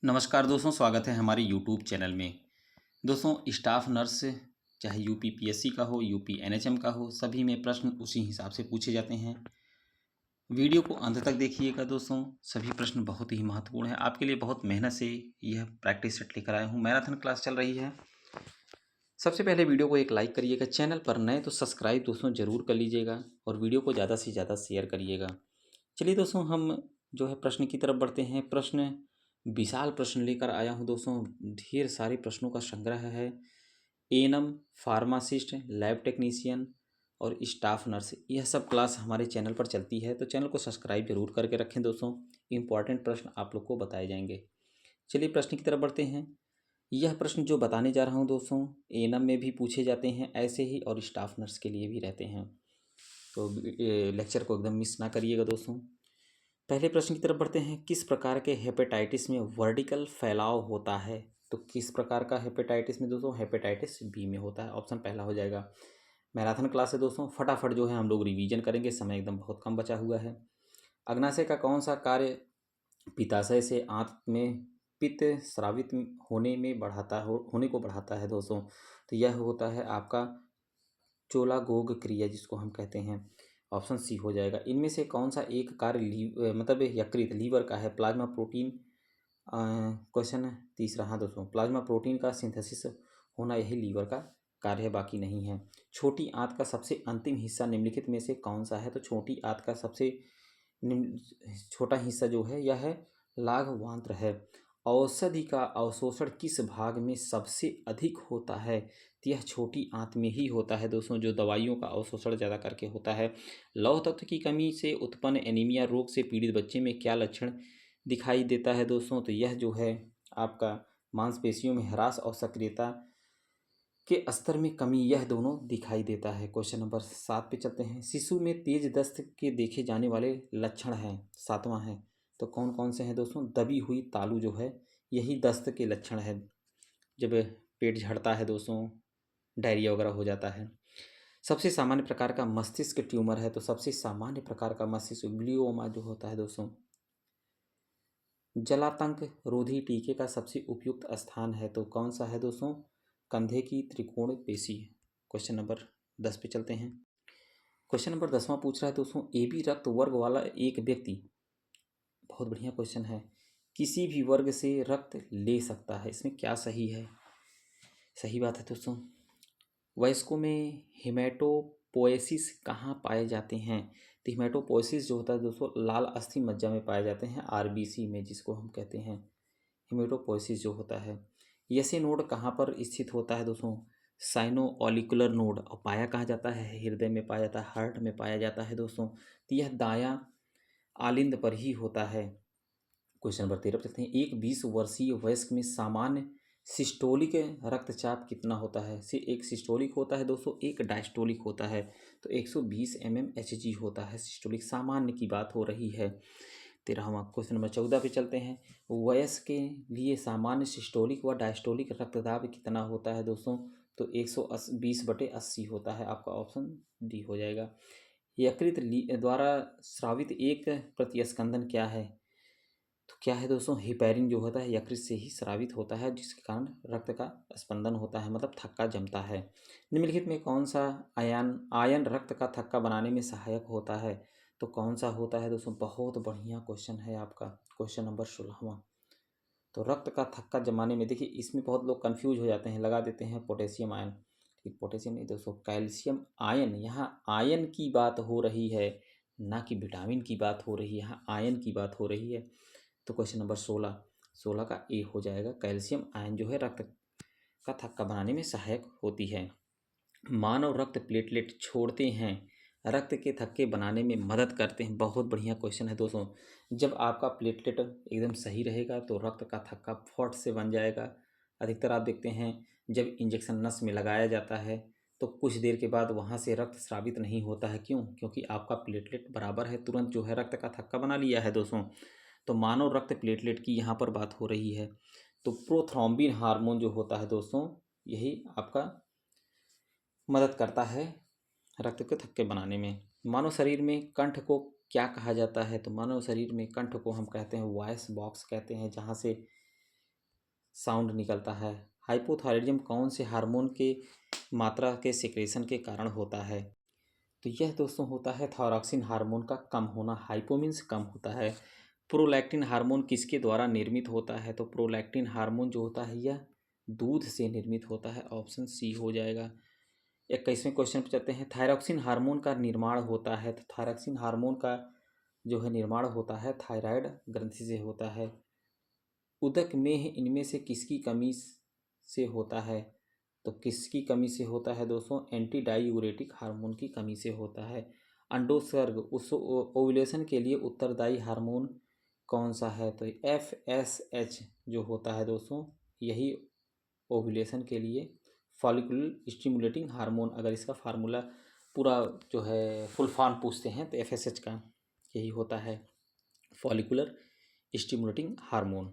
नमस्कार दोस्तों, स्वागत है हमारे यूट्यूब चैनल में। दोस्तों, स्टाफ नर्स चाहे यूपी पीएससी का हो, यूपी एनएचएम का हो, सभी में प्रश्न उसी हिसाब से पूछे जाते हैं। वीडियो को अंत तक देखिएगा दोस्तों, सभी प्रश्न बहुत ही महत्वपूर्ण हैं। आपके लिए बहुत मेहनत से यह प्रैक्टिस सेट लेकर आया हूँ। मैराथन क्लास चल रही है। सबसे पहले वीडियो को एक लाइक करिएगा। चैनल पर नए तो सब्सक्राइब दोस्तों ज़रूर कर लीजिएगा और वीडियो को ज़्यादा से ज़्यादा शेयर करिएगा। चलिए दोस्तों, हम जो है प्रश्न की तरफ बढ़ते हैं। प्रश्न विशाल प्रश्न लेकर आया हूँ दोस्तों, ढेर सारे प्रश्नों का संग्रह है। एएनएम, फार्मासिस्ट, लैब टेक्नीशियन और स्टाफ नर्स, यह सब क्लास हमारे चैनल पर चलती है, तो चैनल को सब्सक्राइब जरूर करके रखें दोस्तों। इंपॉर्टेंट प्रश्न आप लोग को बताए जाएंगे। चलिए प्रश्न की तरफ बढ़ते हैं। यह प्रश्न जो बताने जा रहा हूँ दोस्तों, एएनएम में भी पूछे जाते हैं ऐसे ही, और स्टाफ नर्स के लिए भी रहते हैं, तो लेक्चर को एकदम मिस ना करिएगा दोस्तों। पहले प्रश्न की तरफ बढ़ते हैं। किस प्रकार के हेपेटाइटिस में वर्टिकल फैलाव होता है? तो किस प्रकार का हेपेटाइटिस में दोस्तों? हेपेटाइटिस बी में होता है। ऑप्शन पहला हो जाएगा। मैराथन क्लास है दोस्तों, फटाफट जो है हम लोग रिवीजन करेंगे, समय एकदम बहुत कम बचा हुआ है। अग्नाशय का कौन सा कार्य पित्ताशय से आंत में पित्त स्रावित होने को बढ़ाता है दोस्तों? तो यह होता है आपका चोलागोग क्रिया, जिसको हम कहते हैं। ऑप्शन सी हो जाएगा। इनमें से कौन सा एक कार्य मतलब यकृत लीवर का है? प्लाज्मा प्रोटीन, क्वेश्चन है तीसरा। हाँ दोस्तों, प्लाज्मा प्रोटीन का सिंथेसिस होना यही लीवर का कार्य है, बाकी नहीं है। छोटी आंत का सबसे अंतिम हिस्सा निम्नलिखित में से कौन सा है? तो छोटी आंत का सबसे छोटा हिस्सा जो है यह है लाघवांत्र है। औषधि का अवशोषण किस भाग में सबसे अधिक होता है? तो यह छोटी आंत में ही होता है दोस्तों, जो दवाइयों का अवशोषण ज़्यादा करके होता है। लौह तत्व की कमी से उत्पन्न एनीमिया रोग से पीड़ित बच्चे में क्या लक्षण दिखाई देता है दोस्तों? तो यह जो है आपका मांसपेशियों में ह्रास और सक्रियता के स्तर में कमी, यह दोनों दिखाई देता है। क्वेश्चन नंबर 7 पे चलते हैं। शिशु में तेज दस्त के देखे जाने वाले लक्षण हैं, सातवां है, तो कौन कौन से हैं दोस्तों? दबी हुई तालू जो है यही दस्त के लक्षण है। जब पेट झड़ता है दोस्तों, डायरिया वगैरह हो जाता है। सबसे सामान्य प्रकार का मस्तिष्क ट्यूमर है, तो सबसे सामान्य प्रकार का मस्तिष्क ग्लियोमा जो होता है दोस्तों। जलातंक रोधी टीके का सबसे उपयुक्त स्थान है, तो कौन सा है दोस्तों? कंधे की त्रिकोण पेशी। क्वेश्चन नंबर 10 पे चलते हैं। क्वेश्चन नंबर 10वां पूछ रहा है दोस्तों, AB रक्त वर्ग वाला एक व्यक्ति, बहुत बढ़िया क्वेश्चन है, किसी भी वर्ग से रक्त ले सकता है, इसमें क्या सही है? सही बात है दोस्तों। वयस्कों में हिमेटोपोएसिस कहाँ पाए जाते हैं? तो हिमेटोपोएसिस जो होता है दोस्तों, लाल अस्थि मज्जा में पाए जाते हैं, आरबीसी में, जिसको हम कहते हैं हिमेटोपोएसिस जो होता है। यसे नोड कहाँ पर स्थित होता है दोस्तों? Sinoauricular node. और पाया कहाँ जाता है? हृदय में पाया जाता है, हार्ट में पाया जाता है दोस्तों। तो यह दायां आलिंद पर ही होता है। क्वेश्चन नंबर 13 पर चलते हैं। एक 20 वर्षीय वयस्क में सामान्य सिस्टोलिक रक्तचाप कितना होता है? एक सिस्टोलिक होता है दोस्तों, एक डायस्टोलिक होता है। तो 120 mmHg होता है सिस्टोलिक, सामान्य की बात हो रही है। 13वां क्वेश्चन नंबर 14 पे चलते हैं। वयस्क के लिए सामान्य सिस्टोलिक व डायस्टोलिक रक्तदाब कितना होता है दोस्तों? तो 120/80 होता है। आपका ऑप्शन डी हो जाएगा। यकृत द्वारा स्रावित एक प्रतिस्पंदन क्या है? तो क्या है दोस्तों? हेपैरिन जो होता है यकृत से ही स्रावित होता है, जिसके कारण रक्त का स्पंदन होता है, मतलब थक्का जमता है। निम्नलिखित में कौन सा आयन रक्त का थक्का बनाने में सहायक होता है? तो कौन सा होता है दोस्तों? बहुत बढ़िया क्वेश्चन है आपका। क्वेश्चन नंबर 16वां। तो रक्त का थक्का जमाने में, देखिए इसमें बहुत लोग कंफ्यूज हो जाते हैं, लगा देते हैं पोटेशियम आयन। ठीक, पोटेशियम नहीं दोस्तों, कैल्शियम आयन। यहाँ आयन की बात हो रही है, ना कि विटामिन की बात हो रही है, यहाँ आयन की बात हो रही है। तो क्वेश्चन नंबर 16 का ए हो जाएगा। कैल्शियम आयन जो है रक्त का थक्का बनाने में सहायक होती है। मानव रक्त प्लेटलेट छोड़ते हैं, रक्त के थक्के बनाने में मदद करते हैं। बहुत बढ़िया क्वेश्चन है दोस्तों। जब आपका प्लेटलेट एकदम सही रहेगा तो रक्त का थक्का फट से बन जाएगा। अधिकतर आप देखते हैं जब इंजेक्शन नस में लगाया जाता है तो कुछ देर के बाद वहाँ से रक्त स्रावित नहीं होता है। क्यों? क्योंकि आपका प्लेटलेट बराबर है, तुरंत जो है रक्त का थक्का बना लिया है दोस्तों। तो मानव रक्त प्लेटलेट की यहाँ पर बात हो रही है। तो प्रोथ्रोम्बिन हार्मोन जो होता है दोस्तों, यही आपका मदद करता है रक्त के थक्के बनाने में। मानव शरीर में कंठ को क्या कहा जाता है? तो मानव शरीर में कंठ को हम कहते हैं वॉइस बॉक्स कहते हैं, जहाँ से साउंड निकलता है। हाइपोथायराइडिज्म कौन से हार्मोन के मात्रा के सिक्रेशन के कारण होता है? तो यह दोस्तों होता है थायरॉक्सिन हार्मोन का कम होना। हाइपो मीन्स कम होता है। प्रोलैक्टिन हार्मोन किसके द्वारा निर्मित होता है? तो प्रोलैक्टिन हार्मोन जो होता है यह दूध से निर्मित होता है। ऑप्शन सी हो जाएगा। 21वें क्वेश्चन पर चलते हैं। थायरॉक्सिन हार्मोन का निर्माण होता है, तो थायरॉक्सिन हार्मोन का जो है निर्माण होता है थायराइड ग्रंथि से होता है। उदक में इनमें से किसकी कमी से होता है? तो किसकी कमी से होता है दोस्तों? एंटी डाईयूरेटिक हार्मोन की कमी से होता है। अंडोत्सर्ग उस ओव्यूलेशन के लिए उत्तरदायी हार्मोन कौन सा है? तो FSH जो होता है दोस्तों यही ओव्यूलेशन के लिए फॉलिकुलर स्टिमुलेटिंग हार्मोन, अगर इसका फार्मूला पूरा जो है फुल फॉर्म पूछते हैं तो FSH का यही होता है, फॉलिकुलर स्टिमुलेटिंग हार्मोन।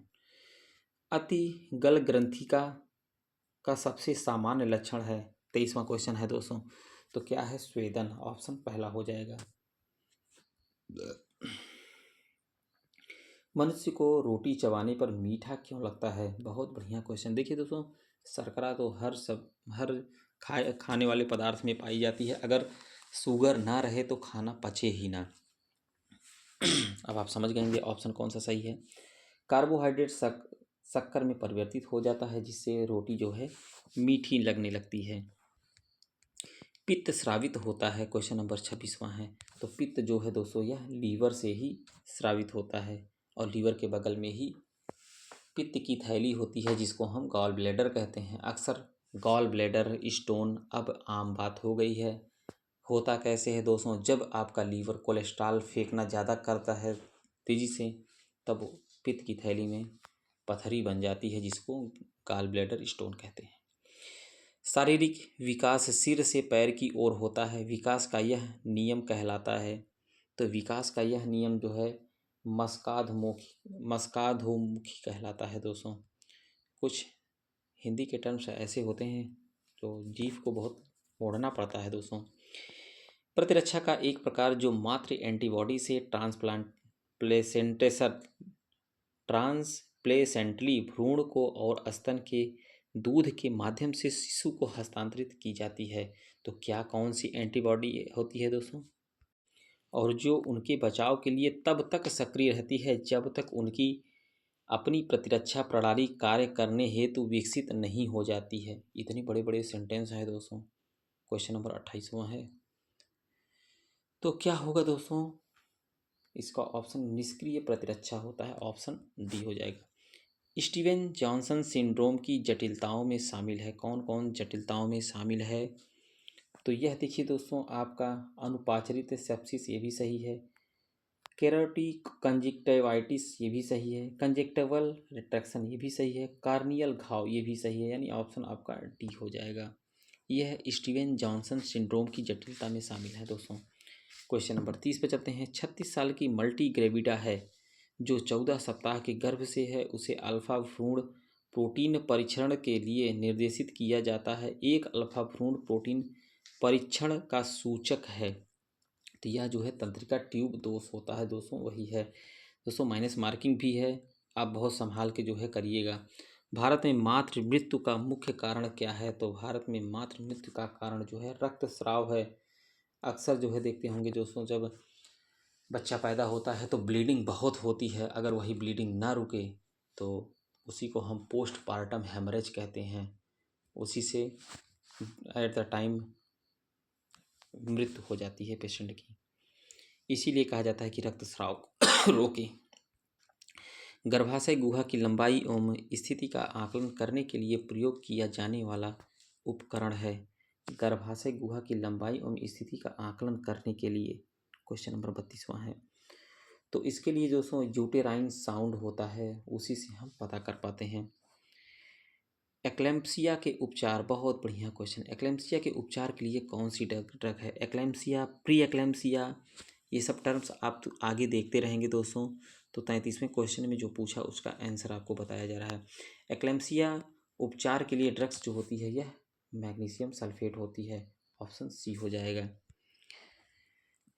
अति गल ग्रंथि का सबसे सामान्य लक्षण है। 23वां क्वेश्चन है दोस्तों, तो क्या है? स्वेदन। ऑप्शन पहला हो जाएगा। मनुष्य को रोटी चबाने पर मीठा क्यों लगता है? बहुत बढ़िया क्वेश्चन। देखिए दोस्तों, शर्करा तो हर खाने वाले पदार्थ में पाई जाती है। अगर शुगर ना रहे तो खाना पचे ही ना। अब आप समझ गएंगे ऑप्शन कौन सा सही है। कार्बोहाइड्रेट शक्कर में परिवर्तित हो जाता है, जिससे रोटी जो है मीठी लगने लगती है। पित्त स्रावित होता है। क्वेश्चन नंबर 26वां है। तो पित्त जो है दोस्तों यह लीवर से ही स्रावित होता है, और लीवर के बगल में ही पित्त की थैली होती है, जिसको हम गॉल ब्लैडर कहते हैं। अक्सर गॉल ब्लैडर स्टोन अब आम बात हो गई है। होता कैसे है दोस्तों? जब आपका लीवर कोलेस्ट्रॉल फेंकना ज़्यादा करता है तेज़ी से, तब पित्त की थैली में पथरी बन जाती है, जिसको गॉल ब्लैडर स्टोन कहते हैं। शारीरिक विकास सिर से पैर की ओर होता है, विकास का यह नियम कहलाता है। तो विकास का यह नियम जो है मस्काधोमुखी कहलाता है दोस्तों। कुछ हिंदी के टर्म्स ऐसे होते हैं जो जीभ को बहुत मोड़ना पड़ता है दोस्तों। प्रतिरक्षा का एक प्रकार जो मात्र एंटीबॉडी से ट्रांसप्लेसेंटली भ्रूण को और स्तन के दूध के माध्यम से शिशु को हस्तांतरित की जाती है। तो क्या कौन सी एंटीबॉडी होती है दोस्तों? और जो उनके बचाव के लिए तब तक सक्रिय रहती है जब तक उनकी अपनी प्रतिरक्षा प्रणाली कार्य करने हेतु विकसित नहीं हो जाती है। इतने बड़े बड़े सेंटेंस हैं दोस्तों। क्वेश्चन नंबर 28वां है। तो क्या होगा दोस्तों? इसका ऑप्शन निष्क्रिय प्रतिरक्षा होता है। ऑप्शन डी हो जाएगा। स्टीवन जॉनसन सिंड्रोम की जटिलताओं में शामिल है। कौन कौन जटिलताओं में शामिल है? तो यह देखिए दोस्तों, आपका अनुपाचरित सेप्सिस ये भी सही है। केराटिक कंजक्टिवाइटिस ये भी सही है। कंजक्टिवल रिट्रैक्शन ये भी सही है। कार्नियल घाव ये भी सही है, यानी ऑप्शन आपका डी हो जाएगा। यह स्टीवन जॉनसन सिंड्रोम की जटिलता में शामिल है दोस्तों। क्वेश्चन नंबर 30 पे चलते हैं। 36 साल की मल्टी ग्रेविडा है जो 14 सप्ताह के गर्भ से है, उसे अल्फा भ्रूण प्रोटीन परीक्षण के लिए निर्देशित किया जाता है। एक अल्फा भ्रूण प्रोटीन परीक्षण का सूचक है। तो यह जो है तंत्रिका ट्यूब दोष होता है दोस्तों, वही है दोस्तों। माइनस मार्किंग भी है, आप बहुत संभाल के जो है करिएगा। भारत में मातृ मृत्यु का मुख्य कारण क्या है? तो भारत में मातृ मृत्यु का कारण जो है रक्तस्राव है। अक्सर जो है देखते होंगे दोस्तों, जब बच्चा पैदा होता है तो ब्लीडिंग बहुत होती है। अगर वही ब्लीडिंग ना रुके तो उसी को हम पोस्टपार्टम हेमरेज कहते हैं। उसी से एट द टाइम मृत्यु हो जाती है पेशेंट की। इसीलिए कहा जाता है कि रक्तस्राव रोके। गर्भाशय गुहा की लंबाई एवं स्थिति का आकलन करने के लिए प्रयोग किया जाने वाला उपकरण है। गर्भाशय गुहा की लंबाई एवं स्थिति का आकलन करने के लिए क्वेश्चन नंबर 32वां है। तो इसके लिए दोस्तों यूटेराइन साउंड होता है, उसी से हम पता कर पाते हैं। एक्लेम्पसिया के उपचार, बहुत बढ़िया क्वेश्चन। एक्लेम्पसिया के उपचार के लिए कौन सी ड्रग है? एक्लेम्पसिया, प्री एक्लेम्पसिया, ये सब टर्म्स आप तो आगे देखते रहेंगे दोस्तों। तो 33वें क्वेश्चन में जो पूछा उसका आंसर आपको बताया जा रहा है। एक्लेम्पसिया उपचार के लिए ड्रग्स जो होती है यह मैग्नीशियम सल्फेट होती है। ऑप्शन सी हो जाएगा।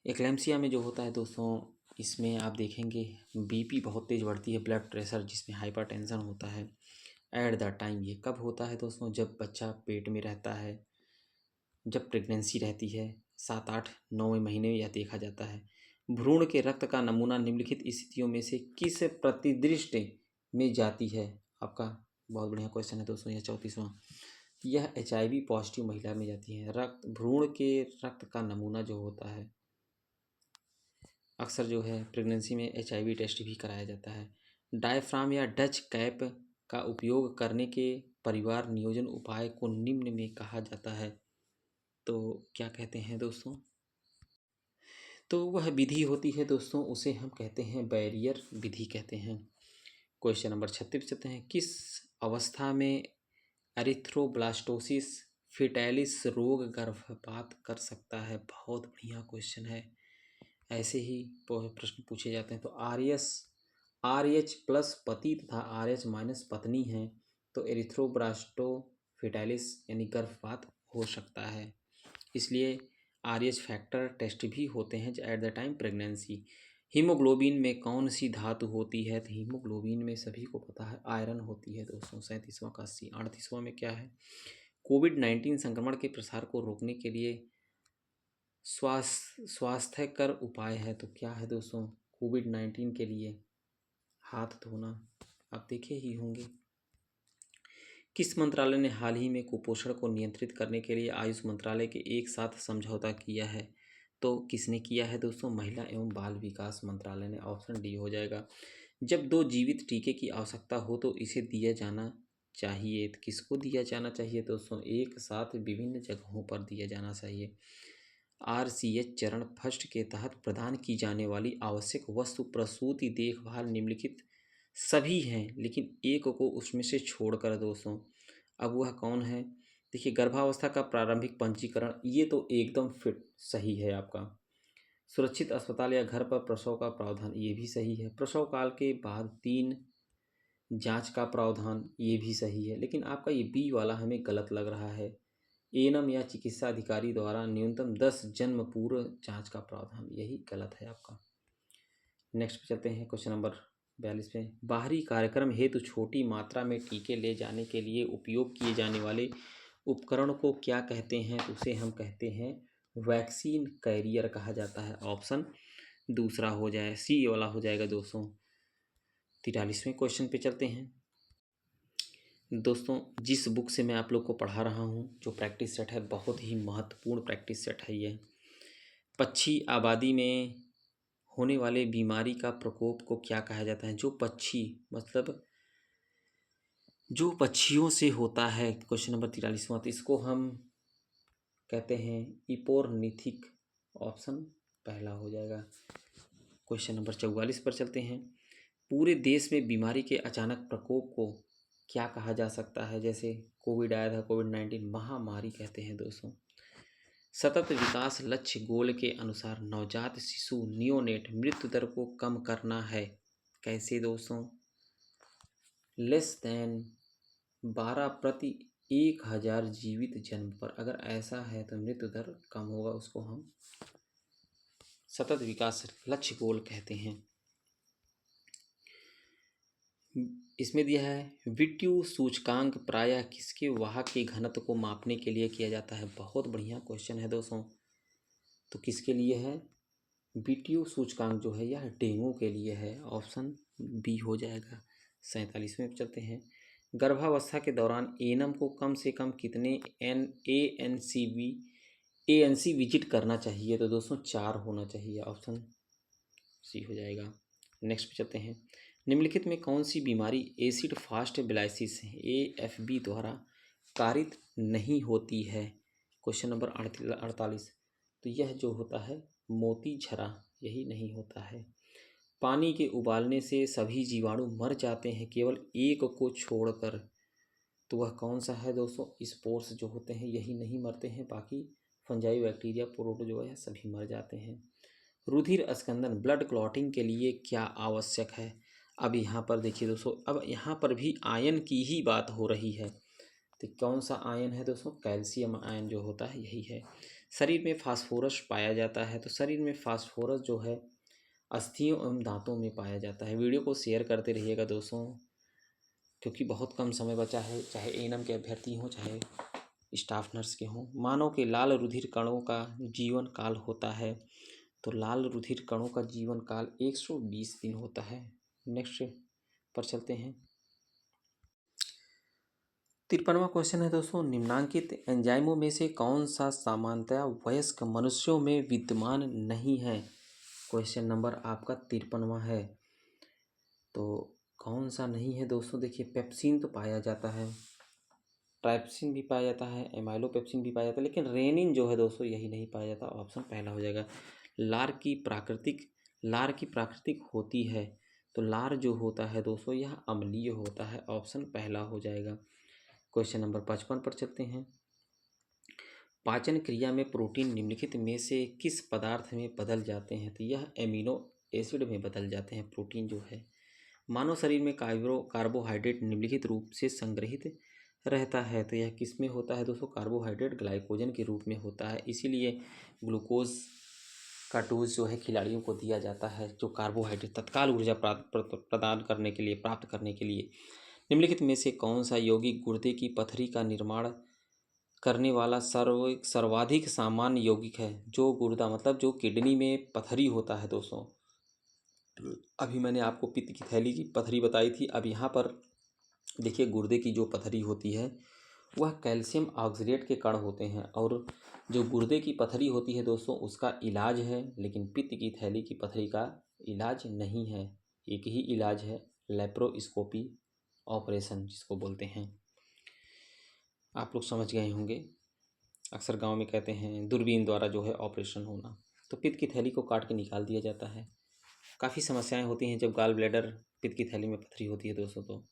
एक्लेम्पसिया में जो होता है दोस्तों, इसमें आप देखेंगे बीपी बहुत तेज़ बढ़ती है, ब्लड प्रेशर जिसमें हाइपरटेंशन होता है, एट द टाइम ये कब होता है दोस्तों? जब बच्चा पेट में रहता है, जब प्रेगनेंसी रहती है, 7, 8, 9वें महीने में यह देखा जाता है। भ्रूण के रक्त का नमूना निम्नलिखित स्थितियों में से किस प्रतिदृष्टि में जाती है? आपका बहुत बढ़िया क्वेश्चन है दोस्तों, यह 34वां। यह HIV पॉजिटिव महिला में जाती है। भ्रूण के रक्त का नमूना जो होता है, अक्सर जो है प्रेगनेंसी में HIV टेस्ट भी कराया जाता है। डायफ्राम या डच कैप का उपयोग करने के परिवार नियोजन उपाय को निम्न में कहा जाता है, तो क्या कहते हैं दोस्तों? तो वह विधि होती है दोस्तों, उसे हम कहते हैं बैरियर विधि कहते हैं। क्वेश्चन नंबर 36 चलते हैं। किस अवस्था में एरिथ्रोब्लास्टोसिस फिटैलिस रोग गर्भपात कर सकता है? बहुत बढ़िया क्वेश्चन है। ऐसे ही प्रश्न पूछे जाते हैं। तो RH प्लस पति तथा RH माइनस पत्नी है तो एरिथ्रोब्लास्टो फिटैलिस यानी गर्भपात हो सकता है। इसलिए RH फैक्टर टेस्ट भी होते हैं at the time pregnancy. Haemoglobin में कौन सी धातु होती है? तो हीमोग्लोबिन में सभी को पता है आयरन होती है दोस्तों। 37वां का 80। 38वां में क्या है? कोविड-19 संक्रमण के प्रसार को रोकने के लिए स्वास्थ्यकर उपाय है, तो क्या है दोस्तों? कोविड-19 के लिए हाथ धोना, आप देखे ही होंगे। किस मंत्रालय ने हाल ही में कुपोषण को नियंत्रित करने के लिए आयुष मंत्रालय के एक साथ समझौता किया है? तो किसने किया है दोस्तों? महिला एवं बाल विकास मंत्रालय ने। ऑप्शन डी हो जाएगा। जब 2 जीवित टीके की आवश्यकता हो तो इसे दिया जाना चाहिए। तो किसको दिया जाना चाहिए दोस्तों? एक साथ विभिन्न जगहों पर दिया जाना चाहिए। RCH चरण फर्स्ट के तहत प्रदान की जाने वाली आवश्यक वस्तु प्रसूति देखभाल निम्नलिखित सभी हैं, लेकिन एक को उसमें से छोड़कर दोस्तों। अब वह कौन है? देखिए, गर्भावस्था का प्रारंभिक पंजीकरण, ये तो एकदम फिट सही है आपका। सुरक्षित अस्पताल या घर पर प्रसव का प्रावधान, ये भी सही है। प्रसव काल के बाद 3 जांच का प्रावधान, ये भी सही है। लेकिन आपका ये बी वाला हमें गलत लग रहा है। एएनएम या चिकित्सा अधिकारी द्वारा न्यूनतम 10 जन्म पूर्व जांच का प्रावधान, यही गलत है आपका। नेक्स्ट पे चलते हैं। क्वेश्चन नंबर 42 पे। बाहरी कार्यक्रम हेतु छोटी मात्रा में टीके ले जाने के लिए उपयोग किए जाने वाले उपकरण को क्या कहते हैं? उसे हम कहते हैं वैक्सीन कैरियर कहा जाता है। ऑप्शन दूसरा हो जाए, सी वाला हो जाएगा दोस्तों। 43वें क्वेश्चन पे चलते हैं। दोस्तों, जिस बुक से मैं आप लोग को पढ़ा रहा हूँ, जो प्रैक्टिस सेट है, बहुत ही महत्वपूर्ण प्रैक्टिस सेट है ये। पक्षी आबादी में होने वाले बीमारी का प्रकोप को क्या कहा जाता है? जो पक्षी मतलब जो पक्षियों से होता है। क्वेश्चन नंबर 43वां, तो इसको हम कहते हैं इपोर्निथिक। ऑप्शन पहला हो जाएगा। क्वेश्चन नंबर 44 पर चलते हैं। पूरे देश में बीमारी के अचानक प्रकोप को क्या कहा जा सकता है? जैसे कोविड आया था, कोविड-19 महामारी कहते हैं दोस्तों। सतत विकास लक्ष्य गोल के अनुसार नवजात शिशु नियोनेट मृत्यु दर को कम करना है। कैसे दोस्तों? लेस देन 12 प्रति 1000 जीवित जन्म पर, अगर ऐसा है तो मृत्यु दर कम होगा, उसको हम सतत विकास लक्ष्य गोल कहते हैं। इसमें दिया है विट्यू सूचकांक प्रायः किसके वाहक के घनत्व को मापने के लिए किया जाता है? बहुत बढ़िया क्वेश्चन है दोस्तों। तो किसके लिए है? विट्यू सूचकांक जो है यह डेंगू के लिए है। ऑप्शन बी हो जाएगा। 47वें पे चलते हैं। गर्भावस्था के दौरान एएनएम को कम से कम कितने ANC विजिट करना चाहिए? तो दोस्तों 4 होना चाहिए। ऑप्शन सी हो जाएगा। नेक्स्ट पे चलते हैं। निम्नलिखित में कौन सी बीमारी एसिड फास्ट ब्लाइसिस AFB द्वारा कारित नहीं होती है? क्वेश्चन नंबर 48, तो यह जो होता है मोती झरा, यही नहीं होता है। पानी के उबालने से सभी जीवाणु मर जाते हैं केवल एक को छोड़कर, तो वह कौन सा है दोस्तों? स्पोर्स जो होते हैं यही नहीं मरते हैं, बाकी फंजाई बैक्टीरिया प्रोटोजोआ है सभी मर जाते हैं। रुधिर स्कंदन ब्लड क्लॉटिंग के लिए क्या आवश्यक है? अब यहाँ पर देखिए दोस्तों, अब यहाँ पर भी आयन की ही बात हो रही है। तो कौन सा आयन है दोस्तों? कैल्शियम आयन जो होता है यही है। शरीर में फास्फोरस पाया जाता है, तो शरीर में फास्फोरस जो है अस्थियों एवं दांतों में पाया जाता है। वीडियो को शेयर करते रहिएगा दोस्तों। क्योंकि बहुत कम समय बचा है, चाहे एएनएम के अभ्यर्थी हों चाहे स्टाफ नर्स के हों। मानव के लाल रुधिर कणों का जीवन काल होता है, तो लाल रुधिर कणों का जीवन काल 120 दिन होता है। नेक्स्ट पर चलते हैं। 53वां क्वेश्चन है दोस्तों, निम्नांकित एंजाइमों में से कौन सा सामान्यतया वयस्क मनुष्यों में विद्यमान नहीं है। क्वेश्चन नंबर आपका 53वां है। तो कौन सा नहीं है दोस्तों, देखिए पेप्सिन तो पाया जाता है, ट्राइप्सिन भी पाया जाता है, एमाइलोपेप्सिन भी पाया जाता है, लेकिन रेनिन जो है दोस्तों यही नहीं पाया जाता। ऑप्शन पहला हो जाएगा। लार की प्राकृतिक होती है, तो लार जो होता है दोस्तों यह अम्लीय होता है। ऑप्शन पहला हो जाएगा। क्वेश्चन नंबर 55 पर चलते हैं। पाचन क्रिया में प्रोटीन निम्नलिखित में से किस पदार्थ में बदल जाते हैं, तो यह एमिनो एसिड में बदल जाते हैं। प्रोटीन जो है मानव शरीर में कार्बोहाइड्रेट निम्नलिखित रूप से संग्रहित रहता है, तो यह किस में होता है दोस्तों, कार्बोहाइड्रेट ग्लाइकोजन के रूप में होता है। इसीलिए ग्लूकोज का डोज जो है खिलाड़ियों को दिया जाता है, जो कार्बोहाइड्रेट तत्काल ऊर्जा प्रदान करने के लिए, प्राप्त करने के लिए। निम्नलिखित में से कौन सा यौगिक गुर्दे की पथरी का निर्माण करने वाला सर्वाधिक सामान्य यौगिक है। जो गुर्दा मतलब जो किडनी में पथरी होता है दोस्तों, अभी मैंने आपको पित्त की थैली की पथरी बताई थी। अब यहाँ पर देखिए गुर्दे की जो पथरी होती है वह कैल्शियम ऑक्सलेट के कण होते हैं, और जो गुर्दे की पथरी होती है दोस्तों उसका इलाज है, लेकिन पित्त की थैली की पथरी का इलाज नहीं है। एक ही इलाज है, लेप्रोस्कोपी ऑपरेशन जिसको बोलते हैं। आप लोग समझ गए होंगे, अक्सर गांव में कहते हैं दूरबीन द्वारा जो है ऑपरेशन होना। तो पित्त की थैली को काट के निकाल दिया जाता है। काफ़ी समस्याएं होती हैं जब गाल ब्लैडर पित्त की थैली में पथरी होती है दोस्तों। तो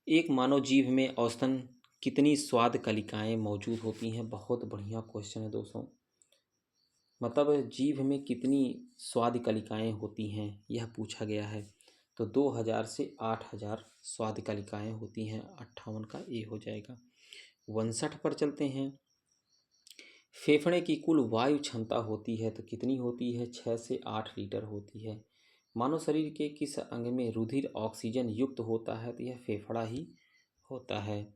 एक मानव जीभ में औसतन कितनी स्वाद कलिकाएं मौजूद होती हैं। बहुत बढ़िया क्वेश्चन है दोस्तों, मतलब जीभ में कितनी स्वाद कलिकाएं होती हैं यह पूछा गया है। तो 2000 से 8000 स्वाद कलिकाएं होती हैं। 58 का ए हो जाएगा। 59 पर चलते हैं। फेफड़े की कुल वायु क्षमता होती है तो कितनी होती है, 6 से 8 लीटर होती है। मानव शरीर के किस अंग में रुधिर ऑक्सीजन युक्त होता है, तो यह फेफड़ा ही होता है।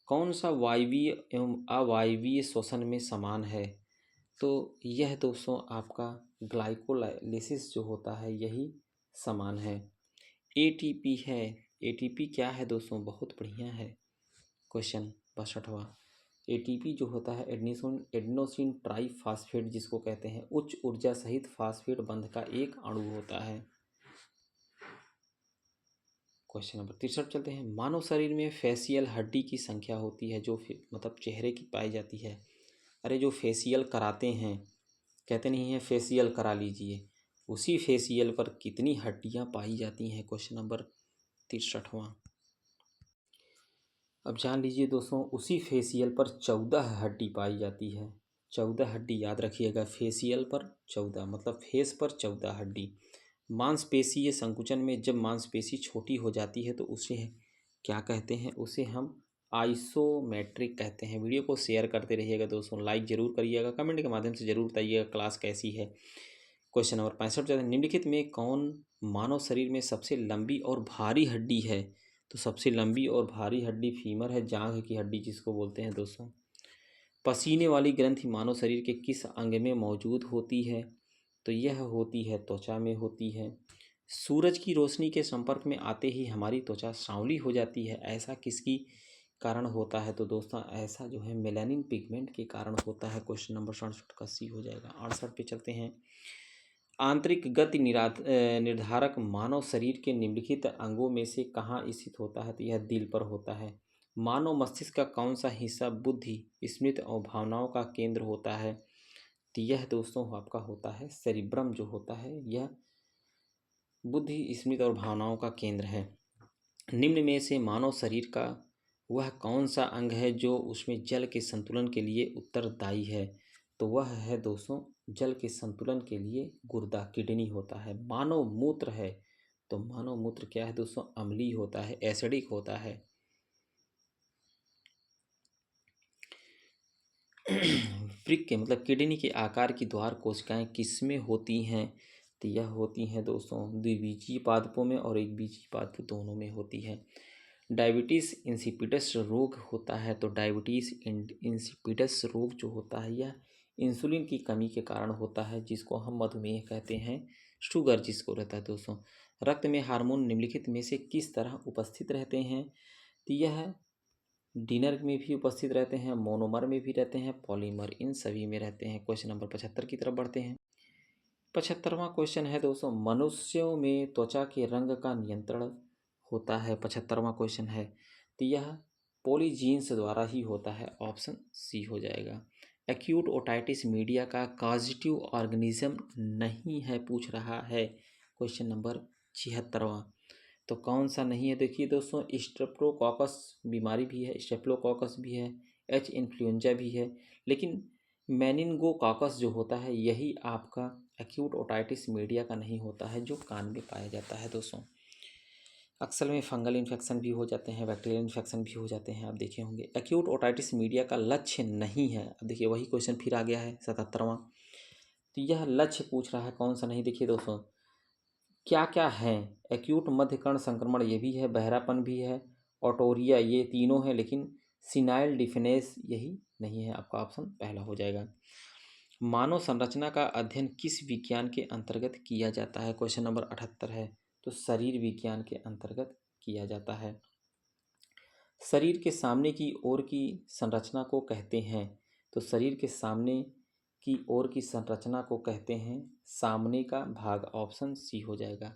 कौन सा वायवीय एवं अवायवीय श्वसन में समान है, तो यह दोस्तों आपका ग्लाइकोलाइसिस जो होता है यही समान है। एटीपी है, एटीपी क्या है दोस्तों, बहुत बढ़िया है क्वेश्चन 62वां। एटीपी जो होता है एडेनोसिन ट्राइफॉस्फेट जिसको कहते हैं, उच्च ऊर्जा सहित फास्फेट बंध का एक अणु होता है। क्वेश्चन नंबर 63 चलते हैं। मानव शरीर में फेशियल हड्डी की संख्या होती है, जो मतलब चेहरे की पाई जाती है। अरे जो फेशियल कराते हैं, कहते नहीं है फेशियल करा लीजिए, उसी फेशियल पर कितनी हड्डियां पाई जाती हैं। क्वेश्चन नंबर 63वां। अब जान लीजिए दोस्तों, उसी फेशियल पर 14 हड्डी पाई जाती है। 14 हड्डी याद रखिएगा, फेशियल पर 14 मतलब फेस पर 14 हड्डी। मांसपेशीय संकुचन में जब मांसपेशी छोटी हो जाती है तो उसे क्या कहते हैं, उसे हम आइसोमेट्रिक कहते हैं। वीडियो को शेयर करते रहिएगा दोस्तों, लाइक जरूर करिएगा, कमेंट के माध्यम से जरूर बताइएगा क्लास कैसी है। क्वेश्चन नंबर 65 निम्नलिखित में कौन मानव शरीर में सबसे लंबी और भारी हड्डी है, तो सबसे लंबी और भारी हड्डी फीमर है, जांघ की हड्डी जिसको बोलते हैं दोस्तों। पसीने वाली ग्रंथि मानव शरीर के किस अंग में मौजूद होती है, तो यह होती है त्वचा में होती है। सूरज की रोशनी के संपर्क में आते ही हमारी त्वचा सांवली हो जाती है, ऐसा किसकी कारण होता है, तो दोस्तों ऐसा जो है मेलानिन पिगमेंट के कारण होता है। क्वेश्चन नंबर 67 का सी हो जाएगा। 68 पे चलते हैं। आंतरिक गति निर्धारक मानव शरीर के निम्नलिखित अंगों में से कहाँ स्थित होता है, तो यह दिल पर होता है। मानव मस्तिष्क का कौन सा हिस्सा बुद्धि, स्मृति और भावनाओं का केंद्र होता है, तो यह दोस्तों आपका होता है सेरिब्रम जो होता है, यह बुद्धि, स्मृति और भावनाओं का केंद्र है। निम्न में से मानव शरीर का वह कौन सा अंग है जो उसमें जल के संतुलन के लिए उत्तरदायी है, तो वह है दोस्तों जल के संतुलन के लिए गुर्दा, किडनी होता है। मानव मूत्र है, तो मानव मूत्र क्या है दोस्तों, अम्लीय होता है, एसिडिक होता है। वृक्क के मतलब किडनी के आकार की द्वार कोशिकाएं किसमें होती हैं, तो यह होती हैं दोस्तों द्विबीजीय पादपों में और एक बीजीय पादप दोनों में होती है। डायबिटीज़ इंसिपिडस रोग होता है, तो डायबिटीज़ इंसिपिडस रोग जो होता है यह इंसुलिन की कमी के कारण होता है, जिसको हम मधुमेह कहते हैं, शुगर जिसको रहता है दोस्तों। रक्त में हार्मोन निम्नलिखित में से किस तरह उपस्थित रहते हैं, तो यह डिनर में भी उपस्थित रहते हैं, मोनोमर में भी रहते हैं, पॉलीमर, इन सभी में रहते हैं। क्वेश्चन नंबर 75 की तरफ बढ़ते हैं। 75वां क्वेश्चन है दोस्तों, मनुष्यों में त्वचा के रंग का नियंत्रण होता है। 75वां क्वेश्चन है, तो यह पॉलीजीन्स द्वारा ही होता है। ऑप्शन सी हो जाएगा। एक्यूट ओटाइटिस मीडिया का कॉजेटिव ऑर्गेनिज्म नहीं है, पूछ रहा है। क्वेश्चन नंबर 76वां, तो कौन सा नहीं है? देखिए दोस्तों, स्ट्रेप्टोकॉकस बीमारी भी है, स्टेप्लोकॉकस भी है, एच इन्फ्लुएंजा भी है, लेकिन मेनिनगोकॉकस जो होता है यही आपका एक्यूट ओटाइटिस मीडिया का नहीं होता है, जो कान में पाया जाता है दोस्तों। अक्सर में फंगल इन्फेक्शन भी हो जाते हैं, बैक्टीरियल इन्फेक्शन भी हो जाते हैं, आप देखे होंगे। एक्यूट ओटाइटिस मीडिया का लक्ष्य नहीं है। अब देखिए वही क्वेश्चन फिर आ गया है 77वां, तो यह लक्ष्य पूछ रहा है, कौन सा नहीं। देखिए दोस्तों, क्या क्या है? एक्यूट मध्यकर्ण संक्रमण ये भी है, बहरापन भी है, ओटोरिया, ये तीनों हैं, लेकिन सिनाइल डिफिनेस यही नहीं है। आपका ऑप्शन पहला हो जाएगा। मानव संरचना का अध्ययन किस विज्ञान के अंतर्गत किया जाता है? क्वेश्चन नंबर 78 है, तो शरीर विज्ञान के अंतर्गत किया जाता है। शरीर के सामने की ओर की संरचना को कहते हैं, तो शरीर के सामने की ओर की संरचना को कहते हैं सामने का भाग। ऑप्शन सी हो जाएगा।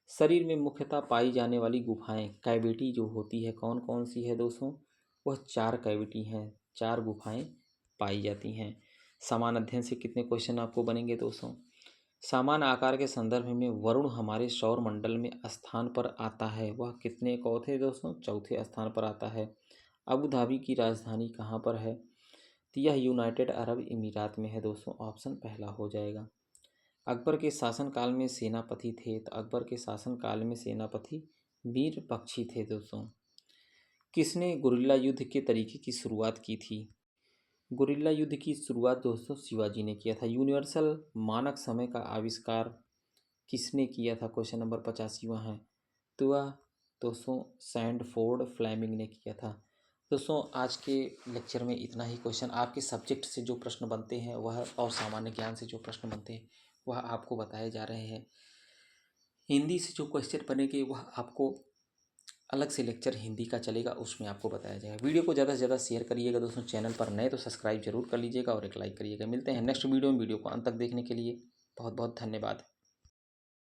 शरीर में मुख्यतः पाई जाने वाली गुफाएं, कैविटी जो होती है, कौन कौन सी है दोस्तों? वह 4 कैविटी हैं, 4 गुफाएं पाई जाती हैं। समान अध्ययन से कितने क्वेश्चन आपको बनेंगे दोस्तों? समान आकार के संदर्भ में वरुण हमारे सौर मंडल में स्थान पर आता है, वह कितने को थे दोस्तों? चौथे स्थान पर आता है। अबू धाबी की राजधानी कहाँ पर है? तो यह यूनाइटेड अरब अमीरात में है दोस्तों। ऑप्शन पहला हो जाएगा। अकबर के शासनकाल में सेनापति थे, तो अकबर के शासनकाल में सेनापति वीर बख्शी थे दोस्तों। किसने गुरिल्ला युद्ध के तरीके की शुरुआत की थी? गुरिल्ला युद्ध की शुरुआत दोस्तों शिवाजी ने किया था। यूनिवर्सल मानक समय का आविष्कार किसने किया था? क्वेश्चन नंबर 85वां है, तो वह दोस्तों सैंडफोर्ड फ्लेमिंग ने किया था। दोस्तों आज के लेक्चर में इतना ही। क्वेश्चन आपके सब्जेक्ट से जो प्रश्न बनते हैं वह, और सामान्य ज्ञान से जो प्रश्न बनते हैं वह आपको बताए जा रहे हैं। हिंदी से जो क्वेश्चन बनेंगे वह आपको अलग से लेक्चर हिंदी का चलेगा, उसमें आपको बताया जाएगा। वीडियो को ज़्यादा से ज़्यादा शेयर करिएगा दोस्तों। चैनल पर नए तो सब्सक्राइब जरूर कर लीजिएगा और एक लाइक करिएगा। मिलते हैं नेक्स्ट वीडियो में। वीडियो को अंत तक देखने के लिए बहुत बहुत धन्यवाद।